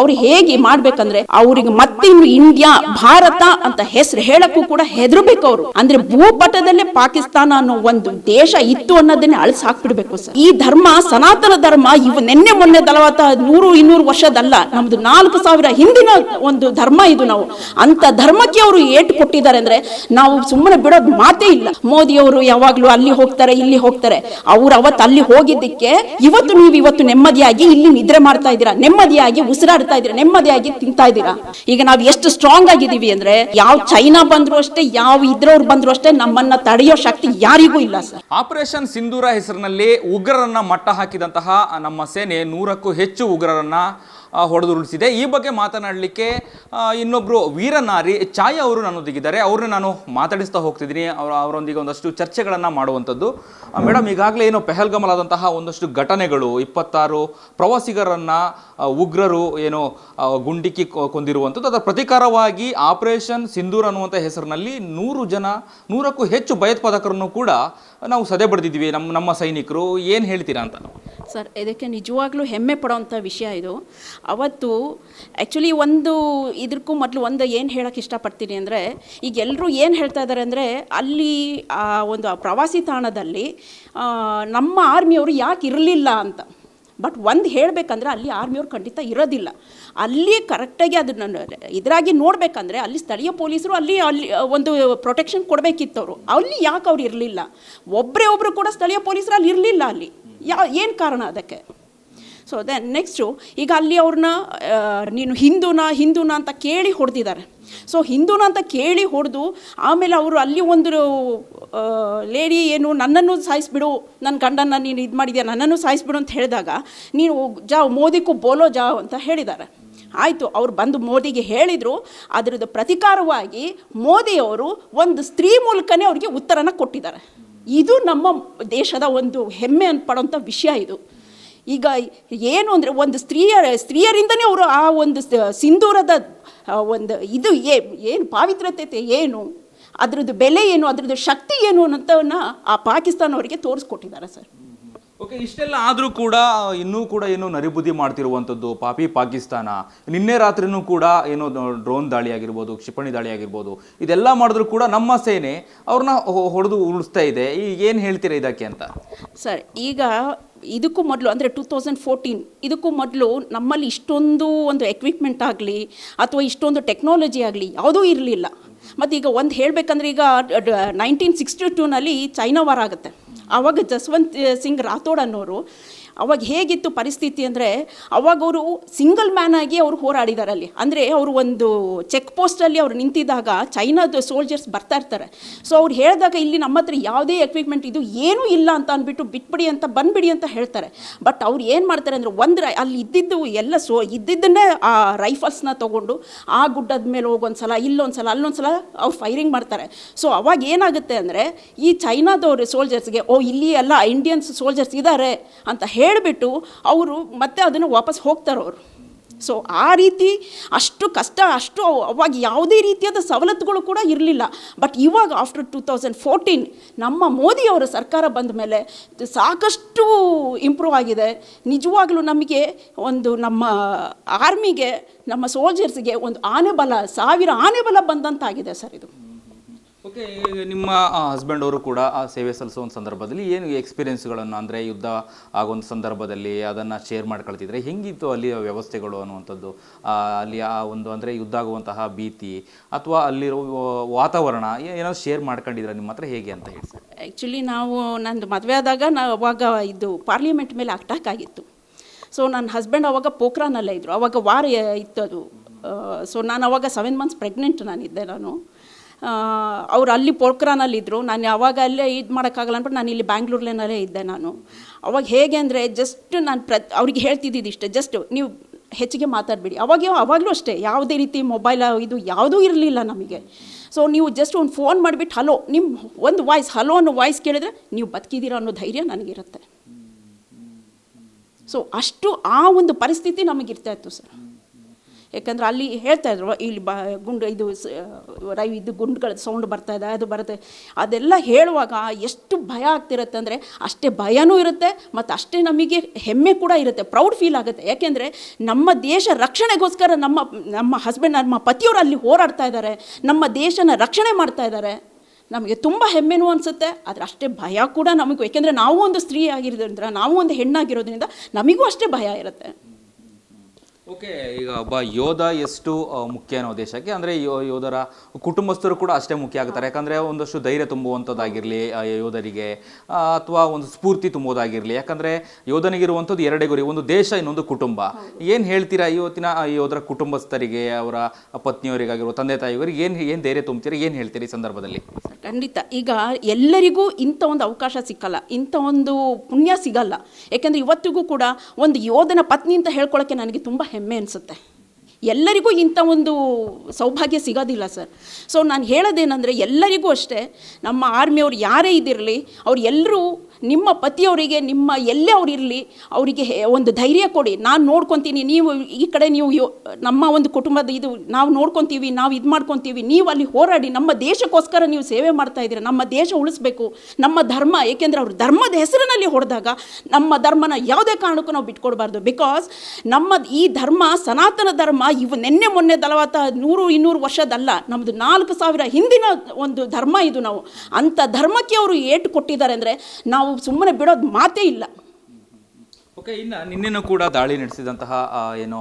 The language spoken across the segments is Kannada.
ಅವ್ರು ಹೇಗೆ ಮಾಡ್ಬೇಕಂದ್ರೆ ಅವ್ರಿಗೆ ಮತ್ತೆ ಇನ್ನು ಇಂಡಿಯಾ ಭಾರತ ಅಂತ ಹೆಸರು ಹೇಳಕ್ಕೂ ಕೂಡ ಹೆದರ್ಬೇಕು ಅವರು. ಅಂದ್ರೆ ಭೂಪಟದಲ್ಲೇ ಪಾಕಿಸ್ತಾನ ಅನ್ನೋ ಒಂದು ದೇಶ ಇತ್ತು ಅನ್ನೋದನ್ನೇ ಅಳಿಸಿ ಹಾಕ್ಬಿಡ್ಬೇಕು ಸರ್. ಈ ಧರ್ಮ ಸನಾತನ ಧರ್ಮ ನಿನ್ನೆ ಮೊನ್ನೆ ದಲವತ್ತ 100-200 ವರ್ಷದಲ್ಲ, ನಮ್ದು 4000 ಹಿಂದಿನ ಒಂದು ಧರ್ಮ ಇದು. ನಾವು ಅಂತ ಧರ್ಮಕ್ಕೆ ಅವರು ಏಟು ಕೊಟ್ಟಿದ್ದಾರೆ ಅಂದ್ರೆ ನಾವು ಸುಮ್ಮನೆ ಬಿಡೋದು ಮಾತೇ ಇಲ್ಲ. ಮೋದಿ ಅವರು ಯಾವಾಗ್ಲೂ ಅಲ್ಲಿ ಹೋಗ್ತಾರೆ ಇಲ್ಲಿ ಹೋಗ್ತಾರೆ. ಅವ್ರು ಅವತ್ತು ಅಲ್ಲಿ ಹೋಗಿದ್ದಕ್ಕೆ ಇವತ್ತು ನೆಮ್ಮದಿಯಾಗಿ ಇಲ್ಲಿ ನಿದ್ರೆ ಮಾಡ್ತಾ ಇದ್ದೀರಾ, ನೆಮ್ಮದಿಯಾಗಿ ಉಸಿರಾಡ್ತಾ ಇದ್ದೀರಾ, ನೆಮ್ಮದಿಯಾಗಿ ತಿಂತಾ ಇದ್ದೀರಾ. ಈಗ ನಾವು ಎಷ್ಟು ಸ್ಟ್ರಾಂಗ್ ಆಗಿದ್ದೀವಿ ಅಂದ್ರೆ ಯಾವ ಚೈನಾ ಬಂದ್ರು ಅಷ್ಟೇ, ಯಾವ ಇದ್ರವ್ರು ಬಂದ್ರು ಅಷ್ಟೇ, ನಮ್ಮನ್ನ ತಡೆಯೋ ಶಕ್ತಿ ಯಾರಿಗೂ ಇಲ್ಲ ಸರ್. ಆಪರೇಷನ್ ಸಿಂಧೂರ ಹೆಸರಿನಲ್ಲಿ ಉಗ್ರರನ್ನ ಮಟ್ಟ ಹಾಕಿದಂತಹ ನಮ್ಮ ಸೇನೆ 100ಕ್ಕೂ ಹೆಚ್ಚು ಉಗ್ರರನ್ನ ಹೊಡೆದುರುಳಿಸಿದೆ. ಈ ಬಗ್ಗೆ ಮಾತನಾಡಲಿಕ್ಕೆ ಇನ್ನೊಬ್ರು ವೀರನಾರಿ ಛಾಯಾ ಅವರು ನನ್ನೊಂದಿಗಿದ್ದಾರೆ. ಅವ್ರನ್ನ ನಾನು ಮಾತಾಡಿಸ್ತಾ ಹೋಗ್ತಿದ್ದೀನಿ. ಅವರೊಂದಿಗೆ ಒಂದಷ್ಟು ಚರ್ಚೆಗಳನ್ನು ಮಾಡುವಂಥದ್ದು. ಮೇಡಮ್, ಈಗಾಗಲೇ ಏನು ಪೆಹಲ್ಗಮಲಾದಂತಹ ಒಂದಷ್ಟು ಘಟನೆಗಳು, 26 ಪ್ರವಾಸಿಗರನ್ನು ಉಗ್ರರು ಏನು ಗುಂಡಿಕ್ಕಿ ಕೊಂದಿರುವಂಥದ್ದು, ಅದರ ಪ್ರತೀಕಾರವಾಗಿ ಆಪರೇಷನ್ ಸಿಂಧೂರ್ ಅನ್ನುವಂಥ ಹೆಸರಿನಲ್ಲಿ 100ಕ್ಕೂ ಹೆಚ್ಚು ಭಯೋತ್ಪಾದಕರನ್ನು ಕೂಡ ನಾವು ಸದೆ ಬಡಿದಿದ್ವಿ ನಮ್ಮ ಸೈನಿಕರು. ಏನು ಹೇಳ್ತೀರಾ ಅಂತ ಸರ್? ಇದಕ್ಕೆ ನಿಜವಾಗ್ಲೂ ಹೆಮ್ಮೆ ಪಡೋವಂಥ ವಿಷಯ ಇದು. ಅವತ್ತು ಆ್ಯಕ್ಚುಲಿ ಇದಕ್ಕೂ ಮೊದಲು ಏನು ಹೇಳೋಕ್ಕೆ ಇಷ್ಟಪಡ್ತೀನಿ ಅಂದರೆ, ಈಗ ಎಲ್ಲರೂ ಏನು ಹೇಳ್ತಾ ಇದ್ದಾರೆ ಅಂದರೆ, ಅಲ್ಲಿ ಒಂದು ಪ್ರವಾಸಿ ತಾಣದಲ್ಲಿ ನಮ್ಮ ಆರ್ಮಿಯವರು ಯಾಕೆ ಇರಲಿಲ್ಲ ಅಂತ. ಬಟ್ ಹೇಳಬೇಕಂದ್ರೆ ಅಲ್ಲಿ ಆರ್ಮಿಯವ್ರು ಖಂಡಿತ ಇರೋದಿಲ್ಲ. ಅಲ್ಲಿ ಕರೆಕ್ಟಾಗಿ ಅದನ್ನು ಇದರಾಗಿ ನೋಡಬೇಕಂದ್ರೆ ಅಲ್ಲಿ ಸ್ಥಳೀಯ ಪೊಲೀಸರು ಅಲ್ಲಿ ಒಂದು ಪ್ರೊಟೆಕ್ಷನ್ ಕೊಡಬೇಕಿತ್ತವರು. ಅಲ್ಲಿ ಯಾಕೆ ಅವ್ರು ಇರಲಿಲ್ಲ? ಒಬ್ಬರು ಕೂಡ ಸ್ಥಳೀಯ ಪೊಲೀಸರು ಅಲ್ಲಿ ಇರಲಿಲ್ಲ. ಅಲ್ಲಿ ಏನು ಕಾರಣ ಅದಕ್ಕೆ? ಸೊ ದೆನ್ ನೆಕ್ಸ್ಟು, ಈಗ ಅಲ್ಲಿ ಅವ್ರನ್ನ ನೀನು ಹಿಂದೂನ ಅಂತ ಕೇಳಿ ಹೊಡೆದಿದ್ದಾರೆ. ಸೊ ಹಿಂದೂನ ಅಂತ ಕೇಳಿ ಹೊಡೆದು ಆಮೇಲೆ ಅವರು ಅಲ್ಲಿ ಒಂದು ಲೇಡಿ ಏನು ನನ್ನನ್ನು ಸಾಯಿಸ್ಬಿಡು, ನನ್ನ ಗಂಡನ್ನು ನೀನು ಇದು ಮಾಡಿದ್ಯಾ, ನನ್ನನ್ನು ಸಾಯಿಸ್ಬಿಡು ಅಂತ ಹೇಳಿದಾಗ ನೀನು ಮೋದಿಗೂ ಬೋಲೋ ಜಾವ್ ಅಂತ ಹೇಳಿದ್ದಾರೆ. ಆಯಿತು, ಅವ್ರು ಬಂದು ಮೋದಿಗೆ ಹೇಳಿದರು. ಅದರದ್ದು ಪ್ರತೀಕಾರವಾಗಿ ಮೋದಿಯವರು ಒಂದು ಸ್ತ್ರೀ ಮೂಲಕನೇ ಅವರಿಗೆ ಉತ್ತರನ ಕೊಟ್ಟಿದ್ದಾರೆ. ಇದು ನಮ್ಮ ದೇಶದ ಒಂದು ಹೆಮ್ಮೆ ಪಡೋಂಥ ವಿಷಯ ಇದು. ಈಗ ಏನು ಅಂದರೆ ಒಂದು ಸ್ತ್ರೀಯರಿಂದನೇ ಅವರು ಆ ಒಂದು ಸಿಂಧೂರದ ಒಂದು ಇದು ಏನು ಪಾವಿತ್ರತೆ ಏನು, ಅದರದ್ದು ಬೆಲೆ ಏನು, ಅದರದ್ದು ಶಕ್ತಿ ಏನು ಅನ್ನೋದನ್ನು ಆ ಪಾಕಿಸ್ತಾನ ಅವರಿಗೆ ತೋರಿಸ್ಕೊಟ್ಟಿದ್ದಾರೆ ಸರ್. ಓಕೆ, ಇಷ್ಟೆಲ್ಲ ಆದರೂ ಕೂಡ ಇನ್ನೂ ಕೂಡ ಏನು ನರಿಬುದ್ಧಿ ಮಾಡ್ತಿರುವಂಥದ್ದು ಪಾಪಿ ಪಾಕಿಸ್ತಾನ. ನಿನ್ನೆ ರಾತ್ರಿನೂ ಕೂಡ ಏನೋ ಡ್ರೋನ್ ದಾಳಿ ಆಗಿರ್ಬೋದು, ಕ್ಷಿಪಣಿ ದಾಳಿ ಆಗಿರ್ಬೋದು, ಇದೆಲ್ಲ ಮಾಡಿದ್ರು ಕೂಡ ನಮ್ಮ ಸೇನೆ ಅವ್ರನ್ನ ಹೊಡೆದು ಉಳಿಸ್ತಾ ಇದೆ. ಈಗ ಏನು ಹೇಳ್ತೀರಾ ಇದಕ್ಕೆ ಅಂತ? ಸರ್, ಈಗ ಇದಕ್ಕೂ ಮೊದಲು ಅಂದರೆ 2014 ಇದಕ್ಕೂ ಮೊದಲು ನಮ್ಮಲ್ಲಿ ಇಷ್ಟೊಂದು ಒಂದು ಎಕ್ವಿಪ್ಮೆಂಟ್ ಆಗಲಿ ಅಥವಾ ಇಷ್ಟೊಂದು ಟೆಕ್ನಾಲಜಿ ಆಗಲಿ ಯಾವುದೂ ಇರಲಿಲ್ಲ. ಮತ್ತು ಈಗ ಹೇಳಬೇಕಂದ್ರೆ ಈಗ 1962ನಲ್ಲಿ ಚೈನಾ ವಾರ್ ಆಗುತ್ತೆ. ಆವಾಗ ಜಸ್ವಂತ್ ಸಿಂಗ್ ರಾಥೋಡ್ ಅನ್ನೋರು ಅವಾಗ ಹೇಗಿತ್ತು ಪರಿಸ್ಥಿತಿ ಅಂದರೆ, ಅವಾಗ ಅವರು ಸಿಂಗಲ್ ಮ್ಯಾನ್ ಆಗಿ ಅವರು ಹೋರಾಡಿದ್ದಾರೆ ಅಲ್ಲಿ. ಅಂದರೆ ಅವರು ಒಂದು ಚೆಕ್ ಪೋಸ್ಟಲ್ಲಿ ಅವ್ರು ನಿಂತಿದ್ದಾಗ ಚೈನಾದ ಸೋಲ್ಜರ್ಸ್ ಬರ್ತಾ ಇರ್ತಾರೆ. ಸೊ ಅವ್ರು ಹೇಳಿದಾಗ ಇಲ್ಲಿ ನಮ್ಮ ಹತ್ರ ಯಾವುದೇ ಎಕ್ವಿಪ್ಮೆಂಟ್ ಇದು ಏನೂ ಇಲ್ಲ ಅಂತ ಅಂದ್ಬಿಟ್ಟು ಬಿಟ್ಬಿಡಿ ಅಂತ ಬಂದ್ಬಿಡಿ ಅಂತ ಹೇಳ್ತಾರೆ. ಬಟ್ ಅವ್ರು ಏನು ಮಾಡ್ತಾರೆ ಅಂದರೆ ಅಲ್ಲಿ ಇದ್ದಿದ್ದು ಎಲ್ಲ ಇದ್ದಿದ್ದನ್ನೇ ಆ ರೈಫಲ್ಸ್ನ ತೊಗೊಂಡು ಆ ಗುಡ್ಡದ ಮೇಲೆ ಹೋಗೊಂದ್ಸಲ ಇಲ್ಲೊಂದ್ಸಲ ಅಲ್ಲೊಂದ್ಸಲ ಅವ್ರು ಫೈರಿಂಗ್ ಮಾಡ್ತಾರೆ. ಸೊ ಅವಾಗ ಏನಾಗುತ್ತೆ ಅಂದರೆ ಈ ಚೈನಾದವ್ರು ಸೋಲ್ಜರ್ಸ್ಗೆ ಇಲ್ಲಿ ಎಲ್ಲ ಇಂಡಿಯನ್ಸ್ ಸೋಲ್ಜರ್ಸ್ ಇದ್ದಾರೆ ಅಂತ ಹೇಳಿಬಿಟ್ಟು ಅವರು ಮತ್ತೆ ಅದನ್ನು ವಾಪಸ್ ಹೋಗ್ತಾರೆ ಅವರು. ಸೊ ಆ ರೀತಿ ಅಷ್ಟು ಕಷ್ಟ, ಅವಾಗ ಯಾವುದೇ ರೀತಿಯಾದ ಸವಲತ್ತುಗಳು ಕೂಡ ಇರಲಿಲ್ಲ. ಬಟ್ ಇವಾಗ ಆಫ್ಟರ್ 2014 ನಮ್ಮ ಮೋದಿಯವರ ಸರ್ಕಾರ ಬಂದ ಮೇಲೆ ಸಾಕಷ್ಟು ಇಂಪ್ರೂವ್ ಆಗಿದೆ. ನಿಜವಾಗ್ಲೂ ನಮಗೆ ಒಂದು ನಮ್ಮ ಆರ್ಮಿಗೆ, ನಮ್ಮ ಸೋಲ್ಜರ್ಸ್ಗೆ ಒಂದು ಆನೆಬಲ, 1000 ಆನೆಬಲ ಬಂದಂತಾಗಿದೆ ಸರ್ ಇದು. ಓಕೆ, ನಿಮ್ಮ ಹಸ್ಬೆಂಡ್ ಅವರು ಕೂಡ ಆ ಸೇವೆ ಸಲ್ಲಿಸೋ ಒಂದು ಸಂದರ್ಭದಲ್ಲಿ ಏನು ಎಕ್ಸ್ಪೀರಿಯೆನ್ಸ್ಗಳನ್ನು, ಅಂದರೆ ಯುದ್ಧ ಆಗೊಂದು ಸಂದರ್ಭದಲ್ಲಿ ಅದನ್ನು ಶೇರ್ ಮಾಡ್ಕೊಳ್ತಿದ್ರೆ ಹೆಂಗಿತ್ತು ಅಲ್ಲಿ ವ್ಯವಸ್ಥೆಗಳು ಅನ್ನುವಂಥದ್ದು, ಅಲ್ಲಿ ಆ ಒಂದು ಅಂದರೆ ಯುದ್ಧ ಆಗುವಂತಹ ಭೀತಿ ಅಥವಾ ಅಲ್ಲಿರೋ ವಾತಾವರಣ ಏನಾದ್ರು ಶೇರ್ ಮಾಡ್ಕೊಂಡಿದ್ರೆ ನಿಮ್ಮ ಹತ್ರ ಹೇಗೆ ಅಂತ ಹೇಳಿ? ಆ್ಯಕ್ಚುಲಿ ನಂದು ಮದುವೆ ಆದಾಗ ಅವಾಗ ಇದು ಪಾರ್ಲಿಮೆಂಟ್ ಮೇಲೆ ಅಟ್ಯಾಕ್ ಆಗಿತ್ತು. ಸೊ ನನ್ನ ಹಸ್ಬೆಂಡ್ ಅವಾಗ ಪೋಖ್ರಾನಲ್ಲೇ ಇದ್ದರು. ಅವಾಗ ವಾರ ಇತ್ತು ಅದು. ಸೊ ನಾನು ಅವಾಗ 7 months ಪ್ರೆಗ್ನೆಂಟ್ ನಾನಿದ್ದೆ. ಅವ್ರು ಅಲ್ಲಿ ಪೋಖ್ರಾನಲ್ಲಿದ್ದರು. ನಾನು ಯಾವಾಗ ಅಲ್ಲೇ ಇದು ಮಾಡೋಕ್ಕಾಗಲ್ಲ ಅಂದ್ಬಿಟ್ಟು ನಾನು ಇಲ್ಲಿ ಬ್ಯಾಂಗ್ಳೂರ್ನಲ್ಲೇ ಇದ್ದೆ. ನಾನು ಅವಾಗ ಹೇಗೆ ಅಂದರೆ ಜಸ್ಟ್ ನಾನು ಅವ್ರಿಗೆ ಹೇಳ್ತಿದ್ದಿದ್ದು ಇಷ್ಟೇ, ಜಸ್ಟ್ ನೀವು ಹೆಚ್ಚಿಗೆ ಮಾತಾಡಬೇಡಿ. ಅವಾಗಲೂ ಅಷ್ಟೇ ಯಾವುದೇ ರೀತಿ ಮೊಬೈಲ್ ಇದು ಯಾವುದೂ ಇರಲಿಲ್ಲ ನಮಗೆ. ಸೊ ನೀವು ಜಸ್ಟ್ ಒಂದು ಫೋನ್ ಮಾಡಿಬಿಟ್ಟು ಹಲೋ, ನಿಮ್ಮ ಒಂದು ವಾಯ್ಸ್ ಹಲೋ ಅನ್ನೋ ವಾಯ್ಸ್ ಕೇಳಿದ್ರೆ ನೀವು ಬದುಕಿದ್ದೀರಾ ಅನ್ನೋ ಧೈರ್ಯ ನನಗಿರುತ್ತೆ. ಸೊ ಅಷ್ಟು ಆ ಒಂದು ಪರಿಸ್ಥಿತಿ ನಮಗಿರ್ತಾಯಿತ್ತು ಸರ್. ಯಾಕಂದ್ರೆ ಅಲ್ಲಿ ಹೇಳ್ತಾ ಇದ್ರು ಇಲ್ಲಿ ಗುಂಡು ಇದು ಇದು ಗುಂಡುಗಳ ಸೌಂಡ್ ಬರ್ತಾ ಇದೆ, ಅದು ಬರುತ್ತೆ. ಅದೆಲ್ಲ ಹೇಳುವಾಗ ಎಷ್ಟು ಭಯ ಆಗ್ತಿರುತ್ತೆ ಅಂದರೆ ಅಷ್ಟೇ ಭಯನೂ ಇರುತ್ತೆ ಮತ್ತು ಅಷ್ಟೇ ನಮಗೆ ಹೆಮ್ಮೆ ಕೂಡ ಇರುತ್ತೆ, ಪ್ರೌಡ್ ಫೀಲ್ ಆಗುತ್ತೆ. ಯಾಕೆಂದರೆ ನಮ್ಮ ದೇಶ ರಕ್ಷಣೆಗೋಸ್ಕರ ನಮ್ಮ ಹಸ್ಬೆಂಡ್, ನಮ್ಮ ಪತಿಯವರು ಅಲ್ಲಿ ಹೋರಾಡ್ತಾ ಇದ್ದಾರೆ, ನಮ್ಮ ದೇಶನ ರಕ್ಷಣೆ ಮಾಡ್ತಾ ಇದ್ದಾರೆ. ನಮಗೆ ತುಂಬ ಹೆಮ್ಮೆನೂ ಅನಿಸುತ್ತೆ, ಆದರೆ ಅಷ್ಟೇ ಭಯ ಕೂಡ ನಮಗೂ. ಯಾಕೆಂದರೆ ನಾವು ಒಂದು ಸ್ತ್ರೀ ಆಗಿರೋದ್ರಿಂದ, ನಾವು ಒಂದು ಹೆಣ್ಣಾಗಿರೋದ್ರಿಂದ ನಮಗೂ ಅಷ್ಟೇ ಭಯ ಇರುತ್ತೆ. ಓಕೆ, ಈಗ ಒಬ್ಬ ಯೋಧ ಎಷ್ಟು ಮುಖ್ಯ ಅನ್ನೋ ದೇಶಕ್ಕೆ, ಅಂದರೆ ಯೋಧರ ಕುಟುಂಬಸ್ಥರು ಕೂಡ ಅಷ್ಟೇ ಮುಖ್ಯ ಆಗ್ತಾರೆ. ಯಾಕಂದರೆ ಒಂದಷ್ಟು ಧೈರ್ಯ ತುಂಬುವಂಥದ್ದಾಗಿರಲಿ ಯೋಧರಿಗೆ, ಅಥವಾ ಒಂದು ಸ್ಫೂರ್ತಿ ತುಂಬುವುದಾಗಿರಲಿ. ಯಾಕಂದರೆ ಯೋಧನಿಗಿರುವಂಥದ್ದು ಎರಡೇ ಗುರಿ, ಒಂದು ದೇಶ, ಇನ್ನೊಂದು ಕುಟುಂಬ. ಏನು ಹೇಳ್ತೀರಾ ಇವತ್ತಿನ ಯೋಧರ ಕುಟುಂಬಸ್ಥರಿಗೆ, ಅವರ ಪತ್ನಿಯವರಿಗಾಗಿರುವ ತಂದೆ ತಾಯಿಯವರಿಗೆ ಏನು ಧೈರ್ಯ ತುಂಬ್ತೀರಾ, ಏನು ಹೇಳ್ತೀರಿ ಈ ಸಂದರ್ಭದಲ್ಲಿ? ಖಂಡಿತ. ಈಗ ಎಲ್ಲರಿಗೂ ಇಂಥ ಒಂದು ಅವಕಾಶ ಸಿಕ್ಕಲ್ಲ, ಇಂಥ ಒಂದು ಪುಣ್ಯ ಸಿಗಲ್ಲ. ಯಾಕೆಂದರೆ ಇವತ್ತಿಗೂ ಕೂಡ ಒಂದು ಯೋಧನ ಪತ್ನಿ ಅಂತ ಹೇಳ್ಕೊಳ್ಳೋಕ್ಕೆ ನನಗೆ ತುಂಬ ಹೆಮ್ಮೆ ಅನಿಸುತ್ತೆ. ಎಲ್ಲರಿಗೂ ಇಂಥ ಒಂದು ಸೌಭಾಗ್ಯ ಸಿಗೋದಿಲ್ಲ ಸರ್. ಸೊ ನಾನು ಹೇಳೋದೇನೆಂದರೆ ಎಲ್ಲರಿಗೂ ಅಷ್ಟೇ, ನಮ್ಮ ಆರ್ಮಿಯವ್ರು ಯಾರೇ ಇದಿರಲಿ, ಅವ್ರು ಎಲ್ಲರೂ ನಿಮ್ಮ ಪತಿಯವರಿಗೆ, ನಿಮ್ಮ ಎಲ್ಲೇ ಅವ್ರು ಇರಲಿ, ಅವರಿಗೆ ಒಂದು ಧೈರ್ಯ ಕೊಡಿ. ನಾನು ನೋಡ್ಕೊತೀನಿ, ನೀವು ಈ ಕಡೆ ನೀವು ನಮ್ಮ ಒಂದು ಕುಟುಂಬದ ಇದು ನಾವು ನೋಡ್ಕೊತೀವಿ, ನಾವು ಇದು ಮಾಡ್ಕೊತೀವಿ, ನೀವು ಅಲ್ಲಿ ಹೋರಾಡಿ ನಮ್ಮ ದೇಶಕ್ಕೋಸ್ಕರ ನೀವು ಸೇವೆ ಮಾಡ್ತಾ ಇದ್ದೀರ, ನಮ್ಮ ದೇಶ ಉಳಿಸ್ಬೇಕು, ನಮ್ಮ ಧರ್ಮ. ಏಕೆಂದರೆ ಅವ್ರ ಧರ್ಮದ ಹೆಸರಿನಲ್ಲಿ ಹೊಡೆದಾಗ ನಮ್ಮ ಧರ್ಮನ ಯಾವುದೇ ಕಾರಣಕ್ಕೂ ನಾವು ಬಿಟ್ಕೊಡ್ಬಾರ್ದು. ಬಿಕಾಸ್ ನಮ್ಮ ಈ ಧರ್ಮ ಸನಾತನ ಧರ್ಮ ಇವು ನಿನ್ನೆ ಮೊನ್ನೆದಲವಾತ 100-200 ವರ್ಷದಲ್ಲ, ನಮ್ಮದು 4000 ಹಿಂದಿನ ಒಂದು ಧರ್ಮ ಇದು. ನಾವು ಅಂಥ ಧರ್ಮಕ್ಕೆ ಅವರು ಏಟು ಕೊಟ್ಟಿದ್ದಾರೆ ಅಂದರೆ ನಾವು ಸುಮ್ಮನೆ ಬಿಡೋದು ಮಾತೇ ಇಲ್ಲ. ಓಕೆ, ಇನ್ನು ನಿನ್ನೆನೂ ಕೂಡ ದಾಳಿ ನಡೆಸಿದಂತಹ ಏನೋ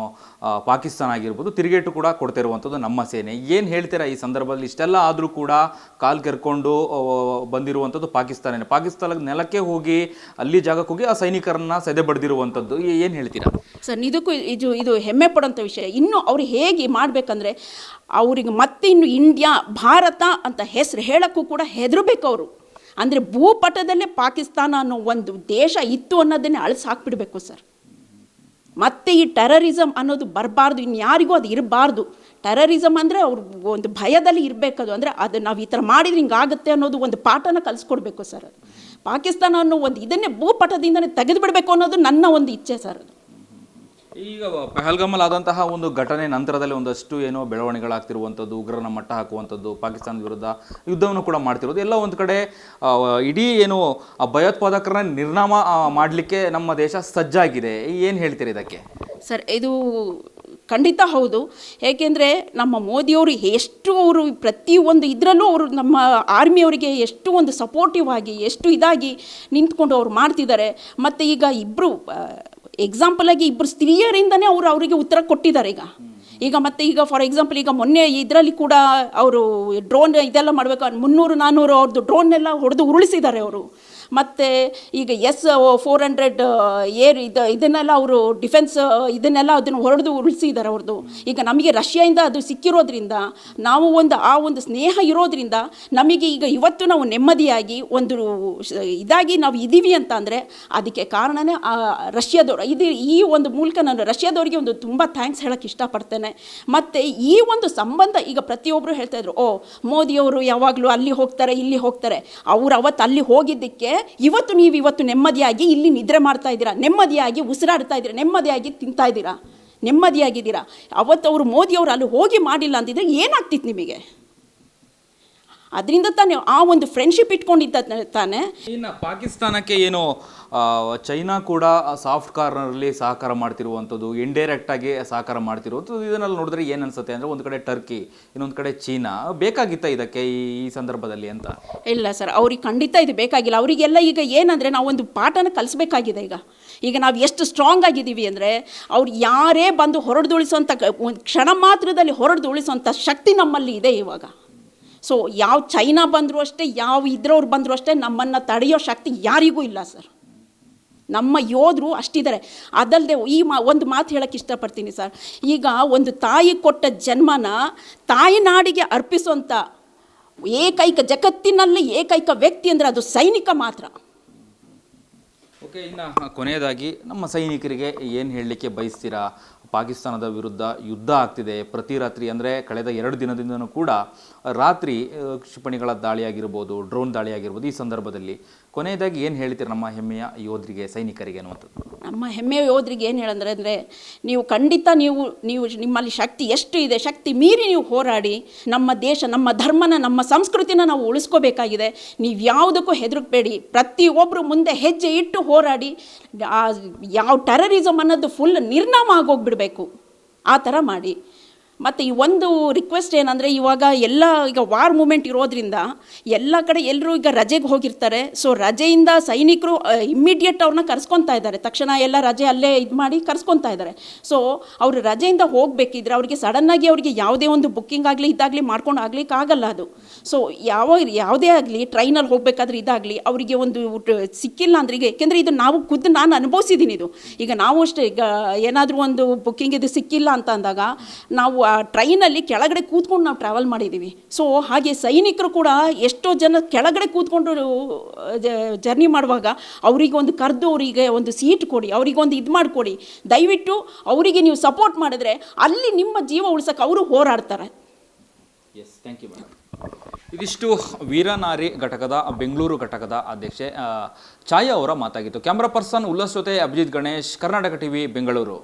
ಪಾಕಿಸ್ತಾನ ಆಗಿರ್ಬೋದು, ತಿರುಗೇಟು ಕೂಡ ಕೊಡ್ತಿರುವಂಥದ್ದು ನಮ್ಮ ಸೇನೆ. ಏನು ಹೇಳ್ತೀರಾ ಈ ಸಂದರ್ಭದಲ್ಲಿ? ಇಷ್ಟೆಲ್ಲ ಆದರೂ ಕೂಡ ಕಾಲು ಕೆರ್ಕೊಂಡು ಬಂದಿರುವಂಥದ್ದು ಪಾಕಿಸ್ತಾನದ ನೆಲಕ್ಕೆ ಹೋಗಿ, ಅಲ್ಲಿ ಜಾಗಕ್ಕೆ ಹೋಗಿ ಆ ಸೈನಿಕರನ್ನ ಸೆದೆ ಬಡ್ದಿರುವಂಥದ್ದು, ಏನು ಹೇಳ್ತೀರಾ ಸರ್? ಇದಕ್ಕೂ ಇದು ಹೆಮ್ಮೆ ಪಡೋಂಥ ವಿಷಯ. ಇನ್ನು ಅವ್ರು ಹೇಗೆ ಮಾಡಬೇಕಂದ್ರೆ, ಅವ್ರಿಗೆ ಮತ್ತೆ ಇನ್ನು ಇಂಡಿಯಾ, ಭಾರತ ಅಂತ ಹೆಸರು ಹೇಳೋಕ್ಕೂ ಕೂಡ ಹೆದರಬೇಕು ಅವರು. ಅಂದರೆ ಭೂಪಟದಲ್ಲೇ ಪಾಕಿಸ್ತಾನ ಅನ್ನೋ ಒಂದು ದೇಶ ಇತ್ತು ಅನ್ನೋದನ್ನೇ ಅಳಿಸಿ ಹಾಕ್ಬಿಡ್ಬೇಕು ಸರ್. ಮತ್ತು ಈ ಟೆರರಿಸಮ್ ಅನ್ನೋದು ಬರಬಾರ್ದು, ಇನ್ಯಾರಿಗೂ ಅದು ಇರಬಾರ್ದು. ಟೆರರಿಸಮ್ ಅಂದರೆ ಅವ್ರು ಒಂದು ಭಯದಲ್ಲಿ ಇರಬೇಕದು. ಅಂದರೆ ಅದು ನಾವು ಈ ಥರ ಮಾಡಿದ್ರೆ ಹಿಂಗಾಗುತ್ತೆ ಅನ್ನೋದು ಒಂದು ಪಾಠನ ಕಲಿಸ್ಕೊಡ್ಬೇಕು ಸರ್. ಅದು ಪಾಕಿಸ್ತಾನ ಅನ್ನೋ ಒಂದು ಇದನ್ನೇ ಭೂಪಟದಿಂದನೇ ತೆಗೆದು ಬಿಡಬೇಕು ಅನ್ನೋದು ನನ್ನ ಒಂದು ಇಚ್ಛೆ ಸರ್. ಅದು ಈಗ ಪಹಲ್ಗಾಮಲ್ಲಿ ಆದಂತಹ ಒಂದು ಘಟನೆ ನಂತರದಲ್ಲಿ ಒಂದಷ್ಟು ಏನೋ ಬೆಳವಣಿಗೆಗಳಾಗ್ತಿರುವಂಥದ್ದು, ಉಗ್ರರನ್ನ ಮಟ್ಟ ಹಾಕುವಂಥದ್ದು, ಪಾಕಿಸ್ತಾನದ ವಿರುದ್ಧ ಯುದ್ಧವನ್ನು ಕೂಡ ಮಾಡ್ತಿರೋದು, ಎಲ್ಲ ಒಂದು ಕಡೆ ಇಡೀ ಏನು ಭಯೋತ್ಪಾದಕರನ್ನ ನಿರ್ನಾಮ ಮಾಡಲಿಕ್ಕೆ ನಮ್ಮ ದೇಶ ಸಜ್ಜಾಗಿದೆ. ಏನು ಹೇಳ್ತೀರಿ ಇದಕ್ಕೆ? ಸರ್, ಇದು ಖಂಡಿತ ಹೌದು. ಏಕೆಂದರೆ ನಮ್ಮ ಮೋದಿಯವರು ಅವರು ಪ್ರತಿಯೊಂದು ಇದರಲ್ಲೂ ಅವರು ನಮ್ಮ ಆರ್ಮಿಯವರಿಗೆ ಎಷ್ಟು ಒಂದು ಸಪೋರ್ಟಿವ್ ಆಗಿ, ಎಷ್ಟು ಇದಾಗಿ ನಿಂತ್ಕೊಂಡು ಅವ್ರು ಮಾಡ್ತಿದ್ದಾರೆ. ಮತ್ತು ಈಗ ಇಬ್ಬರು ಎಕ್ಸಾಂಪಲಾಗಿ ಇಬ್ಬರು ಸ್ತ್ರೀಯರಿಂದನೇ ಅವರಿಗೆ ಉತ್ತರ ಕೊಟ್ಟಿದ್ದಾರೆ. ಈಗ ಮತ್ತೆ ಈಗ ಫಾರ್ ಎಕ್ಸಾಂಪಲ್, ಈಗ ಮೊನ್ನೆ ಇದರಲ್ಲಿ ಕೂಡ ಅವರು ಡ್ರೋನ್ ಇದೆಲ್ಲ ಮಾಡಬೇಕು, 300-400 ಅವ್ರದ್ದು ಡ್ರೋನ್ನೆಲ್ಲ ಹೊಡೆದು ಉರುಳಿಸಿದ್ದಾರೆ ಅವರು. ಮತ್ತು ಈಗ S-400 ಏರ್ ಇದನ್ನೆಲ್ಲ ಅವರು ಡಿಫೆನ್ಸ್ ಇದನ್ನೆಲ್ಲ ಅದನ್ನು ಹೊಡೆದು ಉರುಳಿಸಿದ್ದಾರೆ ಅವ್ರದ್ದು. ಈಗ ನಮಗೆ ರಷ್ಯಾಯಿಂದ ಅದು ಸಿಕ್ಕಿರೋದ್ರಿಂದ, ನಾವು ಒಂದು ಸ್ನೇಹ ಇರೋದ್ರಿಂದ ನಮಗೆ ಈಗ ಇವತ್ತು ನಾವು ನೆಮ್ಮದಿಯಾಗಿ ಒಂದು ಇದಾಗಿ ನಾವು ಇದ್ದೀವಿ ಅಂತ ಅಂದರೆ ಅದಕ್ಕೆ ಕಾರಣನೇ ರಷ್ಯಾದವರು. ಈ ಒಂದು ಮೂಲಕ ನಾನು ರಷ್ಯಾದವರಿಗೆ ಒಂದು ತುಂಬ ಥ್ಯಾಂಕ್ಸ್ ಹೇಳೋಕ್ಕೆ ಇಷ್ಟಪಡ್ತೇನೆ. ಮತ್ತು ಈ ಒಂದು ಸಂಬಂಧ ಈಗ ಪ್ರತಿಯೊಬ್ಬರು ಹೇಳ್ತಾಯಿದ್ರು, ಮೋದಿಯವರು ಯಾವಾಗಲೂ ಅಲ್ಲಿ ಹೋಗ್ತಾರೆ, ಇಲ್ಲಿ ಹೋಗ್ತಾರೆ. ಅವರು ಅವತ್ತು ಅಲ್ಲಿ ಹೋಗಿದ್ದಕ್ಕೆ ಇವತ್ತು ನೆಮ್ಮದಿಯಾಗಿ ಇಲ್ಲಿ ನಿದ್ರೆ ಮಾಡ್ತಾ ಇದ್ದೀರಾ, ನೆಮ್ಮದಿಯಾಗಿ ಉಸಿರಾಡ್ತಾ ಇದ್ದೀರಾ, ನೆಮ್ಮದಿಯಾಗಿ ತಿಂತಾ ಇದ್ದೀರಾ, ನೆಮ್ಮದಿಯಾಗಿದ್ದೀರಾ. ಅವತ್ತು ಅವರು ಮೋದಿಯವರು ಅಲ್ಲಿ ಹೋಗಿ ಮಾಡಿಲ್ಲ ಅಂತಿದ್ರೆ ಏನಾಗ್ತಿತ್ತು ನಿಮಗೆ? ಅದರಿಂದ ತಾನೇ ಆ ಒಂದು ಫ್ರೆಂಡ್ಶಿಪ್ ಇಟ್ಕೊಂಡಿದ್ದ ತಾನೇ. ಇನ್ನು ಪಾಕಿಸ್ತಾನಕ್ಕೆ ಏನು ಚೈನಾ ಕೂಡ ಸಾಫ್ಟ್ ಕಾರ್ನರ್ಲಿ ಸಹಕಾರ ಮಾಡ್ತಿರುವಂಥದ್ದು, ಇಂಡೈರೆಕ್ಟಾಗಿ ಸಹಕಾರ ಮಾಡ್ತಿರುವಂಥದ್ದು, ಇದನ್ನೆಲ್ಲ ನೋಡಿದ್ರೆ ಏನು ಅನಿಸುತ್ತೆ ಅಂದರೆ, ಒಂದು ಕಡೆ ಟರ್ಕಿ, ಇನ್ನೊಂದು ಕಡೆ ಚೀನಾ. ಬೇಕಾಗಿತ್ತ ಇದಕ್ಕೆ ಈ ಸಂದರ್ಭದಲ್ಲಿ ಅಂತ? ಇಲ್ಲ ಸರ್, ಅವ್ರಿಗೆ ಖಂಡಿತ ಇದು ಬೇಕಾಗಿಲ್ಲ. ಅವರಿಗೆಲ್ಲ ಈಗ ಏನಂದರೆ ನಾವು ಒಂದು ಪಾಠನ ಕಲಿಸ್ಬೇಕಾಗಿದೆ. ಈಗ ನಾವು ಎಷ್ಟು ಸ್ಟ್ರಾಂಗ್ ಆಗಿದ್ದೀವಿ ಅಂದರೆ, ಅವ್ರು ಯಾರೇ ಬಂದು ಹೊರಡ್ದುಳಿಸೋಂಥ ಒಂದು ಕ್ಷಣ ಮಾತ್ರದಲ್ಲಿ ಹೊರಡ್ದುಳಿಸೋಂಥ ಶಕ್ತಿ ನಮ್ಮಲ್ಲಿ ಇದೆ ಇವಾಗ. ಸೊ ಯಾವ ಚೈನಾ ಬಂದರೂ ಅಷ್ಟೇ, ಯಾವ ಇದ್ರವ್ರು ಬಂದರೂ ಅಷ್ಟೇ, ನಮ್ಮನ್ನು ತಡೆಯೋ ಶಕ್ತಿ ಯಾರಿಗೂ ಇಲ್ಲ ಸರ್. ನಮ್ಮ ಯೋಧರು ಅಷ್ಟಿದ್ದಾರೆ. ಅದಲ್ಲದೆ ಒಂದು ಮಾತು ಹೇಳೋಕ್ಕೆ ಇಷ್ಟಪಡ್ತೀನಿ ಸರ್. ಈಗ ಒಂದು ತಾಯಿ ಕೊಟ್ಟ ಜನ್ಮನ ತಾಯಿನಾಡಿಗೆ ಅರ್ಪಿಸುವಂಥ ಜಗತ್ತಿನಲ್ಲಿ ಏಕೈಕ ವ್ಯಕ್ತಿ ಅಂದರೆ ಅದು ಸೈನಿಕ ಮಾತ್ರ. ಓಕೆ, ಇನ್ನು ಕೊನೆಯದಾಗಿ ನಮ್ಮ ಸೈನಿಕರಿಗೆ ಏನು ಹೇಳಲಿಕ್ಕೆ ಬಯಸ್ತೀರಾ? ಪಾಕಿಸ್ತಾನದ ವಿರುದ್ಧ ಯುದ್ಧ ಆಗ್ತಿದೆ. ಪ್ರತಿ ರಾತ್ರಿ ಅಂದರೆ ಕಳೆದ 2 ದಿನದಿಂದನೂ ಕೂಡ ರಾತ್ರಿ ಕ್ಷಿಪಣಿಗಳ ದಾಳಿಯಾಗಿರ್ಬೋದು, ಡ್ರೋನ್ ದಾಳಿಯಾಗಿರ್ಬೋದು. ಈ ಸಂದರ್ಭದಲ್ಲಿ ಕೊನೆಯದಾಗಿ ಏನು ಹೇಳ್ತೀರಿ ನಮ್ಮ ಹೆಮ್ಮೆಯ ಯೋಧರಿಗೆ, ಸೈನಿಕರಿಗೆ ಅನ್ನುವಂಥದ್ದು? ನಮ್ಮ ಹೆಮ್ಮೆಯ ಯೋಧರಿಗೆ ಏನು ಹೇಳಂದ್ರೆ ನೀವು ಖಂಡಿತ ನೀವು ನಿಮ್ಮಲ್ಲಿ ಶಕ್ತಿ ಎಷ್ಟು ಇದೆ, ಶಕ್ತಿ ಮೀರಿ ನೀವು ಹೋರಾಡಿ ನಮ್ಮ ದೇಶ, ನಮ್ಮ ಧರ್ಮನ, ನಮ್ಮ ಸಂಸ್ಕೃತಿನ ನಾವು ಉಳಿಸ್ಕೋಬೇಕಾಗಿದೆ. ನೀವು ಯಾವುದಕ್ಕೂ ಹೆದರಬೇಡಿ, ಪ್ರತಿಯೊಬ್ಬರು ಮುಂದೆ ಹೆಜ್ಜೆ ಇಟ್ಟು ಹೋರಾಡಿ ಯಾವ ಟೆರರಿಸಮ್ ಅನ್ನೋದು ಫುಲ್ ನಿರ್ನಾಮ ಆಗೋಗ್ಬಿಡಬೇಕು, ಆ ಥರ ಮಾಡಿ. ಮತ್ತು ಈ ಒಂದು ರಿಕ್ವೆಸ್ಟ್ ಏನಂದರೆ, ಈಗ ವಾರ್ ಮೂಮೆಂಟ್ ಇರೋದ್ರಿಂದ ಎಲ್ಲ ಕಡೆ ಎಲ್ಲರೂ ಈಗ ರಜೆಗೆ ಹೋಗಿರ್ತಾರೆ. ಸೊ ರಜೆಯಿಂದ ಸೈನಿಕರು ಇಮ್ಮಿಡಿಯೇಟ್ ಅವ್ರನ್ನ ಕರ್ಸ್ಕೊತಾ ಇದ್ದಾರೆ, ತಕ್ಷಣ ಎಲ್ಲ ರಜೆ ಅಲ್ಲೇ ಇದು ಮಾಡಿ ಕರ್ಸ್ಕೊತಾ ಇದ್ದಾರೆ. ಸೊ ಅವರು ರಜೆಯಿಂದ ಹೋಗಬೇಕಿದ್ರೆ ಅವ್ರಿಗೆ ಸಡನ್ನಾಗಿ ಅವರಿಗೆ ಯಾವುದೇ ಒಂದು ಬುಕ್ಕಿಂಗ್ ಆಗಲಿ ಇದಾಗಲಿ ಮಾಡ್ಕೊಂಡು ಆಗ್ಲಿಕ್ಕೆ ಆಗಲ್ಲ ಅದು. ಸೊ ಯಾವುದೇ ಆಗಲಿ ಟ್ರೈನಲ್ಲಿ ಹೋಗಬೇಕಾದ್ರೆ ಇದಾಗಲಿ ಅವರಿಗೆ ಒಂದು ಸಿಕ್ಕಿಲ್ಲ ಅಂದ್ರೆ, ಈಗ ಏಕೆಂದರೆ ಇದು ನಾನು ಅನುಭವಿಸಿದ್ದೀನಿ ಇದು. ಈಗ ನಾವು ಅಷ್ಟೇ, ಈಗ ಏನಾದರೂ ಒಂದು ಬುಕ್ಕಿಂಗ್ ಇದು ಸಿಕ್ಕಿಲ್ಲ ಅಂತ ಅಂದಾಗ ನಾವು ಆ ಟ್ರೈನಲ್ಲಿ ಕೆಳಗಡೆ ಕೂತ್ಕೊಂಡು ನಾವು ಟ್ರಾವೆಲ್ ಮಾಡಿದ್ದೀವಿ. ಸೊ ಹಾಗೆ ಸೈನಿಕರು ಕೂಡ ಎಷ್ಟೋ ಜನ ಕೆಳಗಡೆ ಕೂತ್ಕೊಂಡು ಜರ್ನಿ ಮಾಡುವಾಗ ಅವರಿಗೆ ಒಂದು ಕರೆದು ಅವರಿಗೆ ಒಂದು ಸೀಟ್ ಕೊಡಿ, ಅವರಿಗೆ ಒಂದು ಇದು ಮಾಡಿಕೊಡಿ. ದಯವಿಟ್ಟು ಅವರಿಗೆ ನೀವು ಸಪೋರ್ಟ್ ಮಾಡಿದ್ರೆ ಅಲ್ಲಿ ನಿಮ್ಮ ಜೀವ ಉಳಿಸೋಕೆ ಅವರು ಹೋರಾಡ್ತಾರೆ. Yes, thank you madam. ಇದಿಷ್ಟು ವೀರನಾರಿ ಘಟಕದ ಬೆಂಗಳೂರು ಘಟಕದ ಅಧ್ಯಕ್ಷೆ ಛಾಯಾ ಅವರ ಮಾತಾಗಿತ್ತು. ಕ್ಯಾಮ್ರಾ ಪರ್ಸನ್ ಉಲ್ಲಾಸ್ ಜೊತೆ ಅಭಿಜಿತ್ ಗಣೇಶ್, ಕರ್ನಾಟಕ ಟಿವಿ, ಬೆಂಗಳೂರು.